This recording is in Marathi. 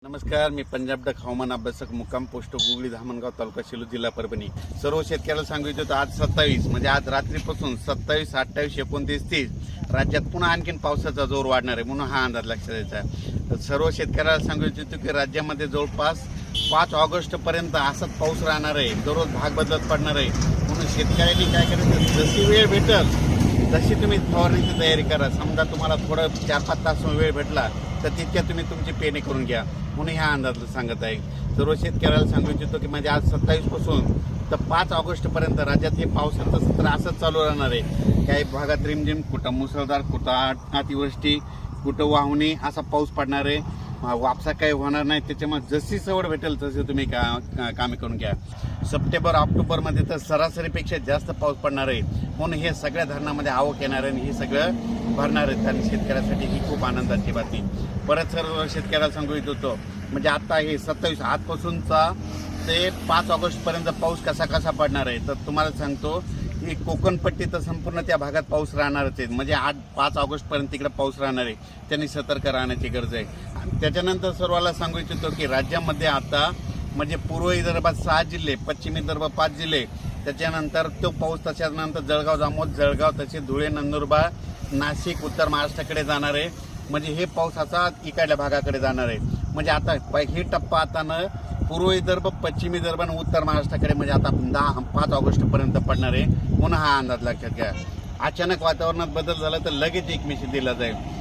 नमस्कार, मी पंजाब डक हवामान अभ्यासक मुक्काम पोस्ट गुगली धामणगाव तालुका सेलू जिल्हा परभणी. सर्व शेतकऱ्याला सांगू इच्छितो आज 27 म्हणजे आज रात्रीपासून 27, 28, 29, 30 राज्यात पुन्हा आणखीन पावसाचा जोर वाढणार आहे म्हणून हा अंदाज लक्षात द्यायचा आहे. तर सर्व शेतकऱ्याला सांगू इच्छितो की राज्यामध्ये जवळपास 5 ऑगस्टपर्यंत असाच पाऊस राहणार आहे. दररोज भाग बदलत पडणार आहे. म्हणून शेतकऱ्यांनी काय करायचं, जशी वेळ भेटेल तशी तुम्ही फवारणीची तयारी करा. समजा तुम्हाला थोडं 4-5 तास वेळ भेटला तर तितक्या तुम्ही तुमची पेरणी करून घ्या म्हणून ह्या अंदाज सांगत आहे. सर्व शेतकऱ्याला सांगू इच्छितो की म्हणजे आज 27 पासून तर 5 ऑगस्टपर्यंत राज्यात हे पावसाचं सत्र असंच चालू राहणार आहे. काही भागात रिमझिम, कुठं मुसळधार, कुठं अतिवृष्टी, कुठं वाहुणी असा पाऊस पडणार आहे. वापसा काही होणार नाही. त्याच्यामुळे जशी सवड भेटेल तसे तुम्ही कामे करून घ्या. सप्टेंबर ऑक्टोबरमध्ये तर सरासरीपेक्षा जास्त पाऊस पडणार आहे म्हणून हे सगळ्या धरणामध्ये आवक येणार आहे आणि हे सगळं भरणार आहे. आणि शेतकऱ्यासाठी ही खूप आनंदाची बातमी. परत सर्व शेतकऱ्याला सांगू इच्छितो म्हणजे आता हे 27 आजपासूनचा ते 5 ऑगस्टपर्यंत पाऊस कसा कसा पडणार आहे. तर तुम्हाला सांगतो की कोकणपट्टी तर संपूर्ण त्या भागात पाऊस राहणारच आहे. म्हणजे 5 ऑगस्टपर्यंत तिकडे पाऊस राहणार आहे. त्यांनी सतर्क राहण्याची गरज आहे. आणि त्याच्यानंतर सर्वाला सांगू इच्छितो की राज्यामध्ये आता म्हणजे पूर्व विदर्भात 6 जिल्हे, पश्चिम विदर्भ 5 जिल्हे, त्याच्यानंतर तो पाऊस त्याच्यानंतर जळगाव, जामोद, जळगाव, तसे धुळे, नंदुरबार, नाशिक, उत्तर महाराष्ट्राकडे जाणार आहे. म्हणजे हे पावसाचा इकडल्या भागाकडे जाणार आहे. म्हणजे आता हे टप्पा आता न पूर्व विदर्भ, पश्चिम विदर्भ आणि उत्तर महाराष्ट्राकडे म्हणजे आता 5 ऑगस्टपर्यंत पडणार आहे म्हणून हा अंदाज लक्षात घ्या. अचानक वातावरणात बदल झाला तर लगेच एक मेसेज दिला जाईल.